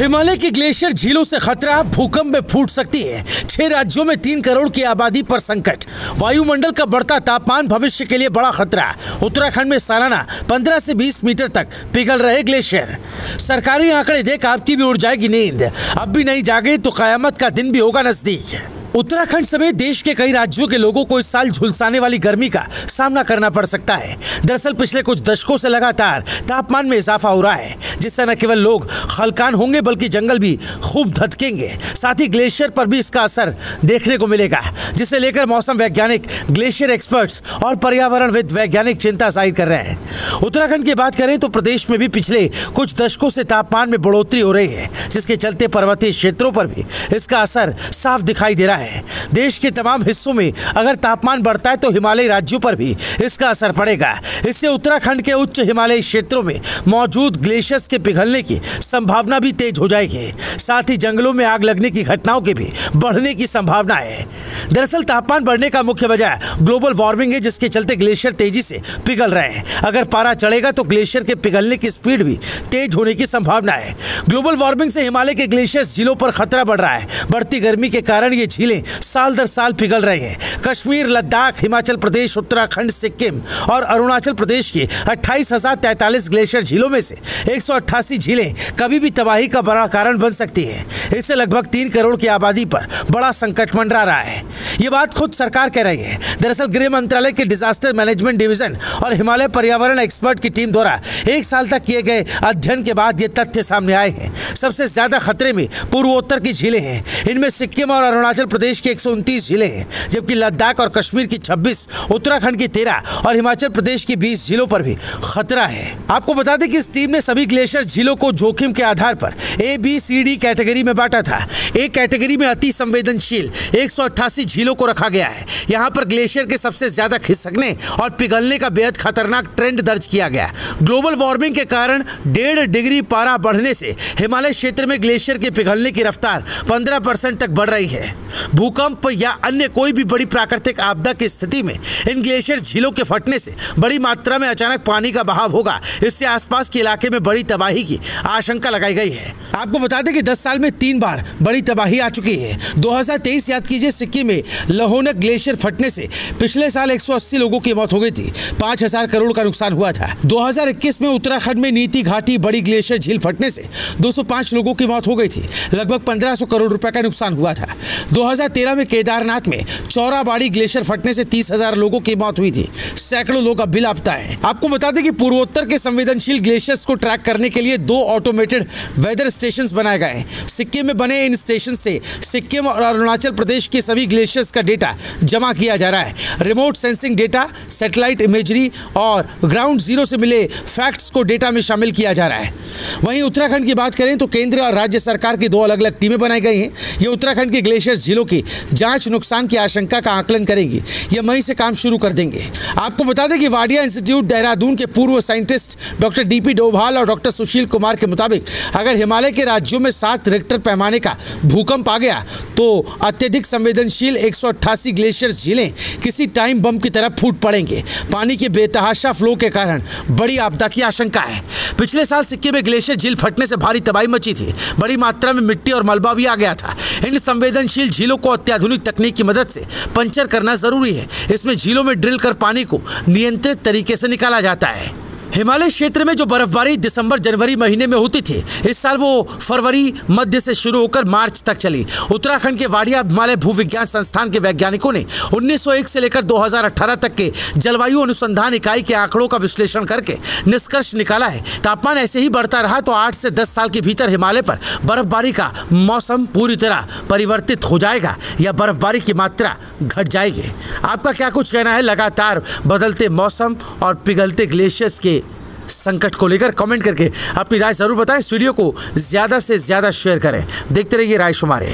हिमालय के ग्लेशियर झीलों से खतरा, भूकंप में फूट सकती है। 6 राज्यों में 3 करोड़ की आबादी पर संकट। वायुमंडल का बढ़ता तापमान भविष्य के लिए बड़ा खतरा। उत्तराखंड में सालाना 15 से 20 मीटर तक पिघल रहे ग्लेशियर। सरकारी आंकड़े देख आपकी भी उड़ जाएगी नींद। अब भी नहीं जागे तो कयामत का दिन भी होगा नजदीक। उत्तराखंड समेत देश के कई राज्यों के लोगों को इस साल झुलसाने वाली गर्मी का सामना करना पड़ सकता है। दरअसल पिछले कुछ दशकों से लगातार तापमान में इजाफा हो रहा है, जिससे न केवल लोग हलकान होंगे बल्कि जंगल भी खूब धधकेंगे। साथ ही ग्लेशियर पर भी इसका असर देखने को मिलेगा, जिसे लेकर मौसम वैज्ञानिक, ग्लेशियर एक्सपर्ट्स और पर्यावरणविद वैज्ञानिक चिंता जाहिर कर रहे हैं। उत्तराखंड की बात करें तो प्रदेश में भी पिछले कुछ दशकों से तापमान में बढ़ोतरी हो रही है, जिसके चलते पर्वतीय क्षेत्रों पर भी इसका असर साफ दिखाई दे रहा है। देश के तमाम हिस्सों में अगर तापमान बढ़ता है तो हिमालयी राज्यों पर भी इसका असर पड़ेगा। इससे उत्तराखंड के उच्च हिमालयी क्षेत्रों में मौजूद ग्लेशियर्स के पिघलने की संभावना भी तेज हो जाएगी। साथ ही जंगलों में आग लगने की घटनाओं की भी बढ़ने की संभावना है। दरअसल तापमान बढ़ने का मुख्य वजह ग्लोबल वार्मिंग है, जिसके चलते ग्लेशियर तेजी से पिघल रहे हैं। अगर पारा चढ़ेगा तो ग्लेशियर के पिघलने की स्पीड भी तेज होने की संभावना है। ग्लोबल वार्मिंग से हिमालय के ग्लेशियर झीलों पर खतरा बढ़ रहा है। बढ़ती गर्मी के कारण ये झीलें साल दर साल पिघल रही हैं। कश्मीर, लद्दाख, हिमाचल प्रदेश, उत्तराखंड, सिक्किम और अरुणाचल प्रदेश की 28,043 ग्लेशियर झीलों में से 188 झीलें कभी भी तबाही का बड़ा कारण बन सकती है। इससे लगभग 3 करोड़ की आबादी पर बड़ा संकट मंडरा रहा है। ये बात खुद सरकार कह रही है। दरअसल गृह मंत्रालय के डिजास्टर मैनेजमेंट डिवीजन और हिमालय पर्यावरण एक्सपर्ट की टीम द्वारा 1 साल तक किए गए अध्ययन के बाद ये तथ्य सामने आए हैं। सबसे ज्यादा खतरे में पूर्वोत्तर की झीलें हैं। इनमें सिक्किम और अरुणाचल प्रदेश की 129 झीलें हैं, जबकि लद्दाख और कश्मीर की 26, उत्तराखंड की 13 और हिमाचल प्रदेश की 20 झीलों पर भी खतरा है। आपको बता दें कि इस टीम ने सभी ग्लेशियर झीलों को जोखिम के आधार पर A, B, C, D category में बांटा था। एक कैटेगरी में अति संवेदनशील 188 झीलों को रखा गया है। यहाँ पर ग्लेशियर के सबसे ज्यादा खिसकने और पिघलने का बेहद खतरनाक ट्रेंड दर्ज किया गया। ग्लोबल वार्मिंग के कारण 1.5 डिग्री पारा बढ़ने से हिमालय क्षेत्र में ग्लेशियर के पिघलने की रफ्तार 15% तक बढ़ रही है। भूकंप या अन्य कोई भी बड़ी प्राकृतिक आपदा की स्थिति में इन ग्लेशियर झीलों के फटने से बड़ी मात्रा में अचानक पानी का बहाव होगा। इससे आसपास के इलाके में बड़ी तबाही की आशंका लगाई गई है। आपको बता दें कि 10 साल में 3 बार बड़ी तबाही आ चुकी है। 2023 याद कीजिए, सिक्किम में लोहोनक ग्लेशियर फटने से पिछले साल 180 लोगों की मौत हो गई थी। 5,000 करोड़ का नुकसान हुआ था। 2021 में उत्तराखंड में नीति घाटी बड़ी ग्लेशियर झील फटने से 205 लोगों की मौत हो गई थी। लगभग 1500 करोड़ रुपए का नुकसान हुआ था। 2013 में केदारनाथ में चौराबाड़ी ग्लेशियर फटने से 30,000 लोगों की मौत हुई थी। सैकड़ों लोग अब भी लापता है। आपको बता दें कि पूर्वोत्तर के संवेदनशील ग्लेशियर्स को ट्रैक करने के लिए 2 ऑटोमेटेड वेदर स्टेशन बनाए गए हैं। सिक्किम में बने इन स्टेशन से सिक्किम और अरुणाचल प्रदेश के सभी ग्लेशियर्स का डेटा जमा किया जा रहा है। Remote sensing data, satellite imagery और ग्राउंड जीरो से मिले फैक्ट्स को डेटा में शामिल किया जा रहा है। वहीं उत्तराखंड की बात करें तो केंद्र और राज्य सरकार की 2 अलग अलग टीमें बनाई गई हैं। ये उत्तराखंड के ग्लेशियर झीलों की जांच, नुकसान की आशंका का आकलन करेंगी। ये मई से काम शुरू कर देंगे। आपको बता दें कि वाडिया इंस्टीट्यूट देहरादून के पूर्व साइंटिस्ट डॉक्टर DP डोभाल और डॉक्टर सुशील कुमार के मुताबिक अगर हिमालय के राज्यों में 7 रिक्टर पैमाने का भूकंप आ गया तो अत्यधिक संवेदनशील 188 ग्लेशियर झीलें किसी टाइम बम की तरह फूट पड़ेंगे। पानी के बेतहाशा फ्लो के कारण बड़ी आपदा की आशंका है। पिछले साल सिक्किम में ग्लेशियर झील फटने से भारी तबाही मची थी। बड़ी मात्रा में मिट्टी और मलबा भी आ गया था। इन संवेदनशील झीलों को अत्याधुनिक तकनीक की मदद से पंचर करना जरूरी है। इसमें झीलों में ड्रिल कर पानी को नियंत्रित तरीके से निकाला जाता है। हिमालय क्षेत्र में जो बर्फबारी दिसंबर जनवरी महीने में होती थी, इस साल वो फरवरी मध्य से शुरू होकर मार्च तक चली। उत्तराखंड के वाडिया हिमालय भूविज्ञान संस्थान के वैज्ञानिकों ने 1901 से लेकर 2018 तक के जलवायु अनुसंधान इकाई के आंकड़ों का विश्लेषण करके निष्कर्ष निकाला है। तापमान ऐसे ही बढ़ता रहा तो 8 से 10 साल के भीतर हिमालय पर बर्फबारी का मौसम पूरी तरह परिवर्तित हो जाएगा या बर्फबारी की मात्रा घट जाएगी। आपका क्या कुछ कहना है लगातार बदलते मौसम और पिघलते ग्लेशियर्स के संकट को लेकर? कमेंट करके अपनी राय जरूर बताएं। इस वीडियो को ज्यादा से ज्यादा शेयर करें। देखते रहिए राय शुमारे।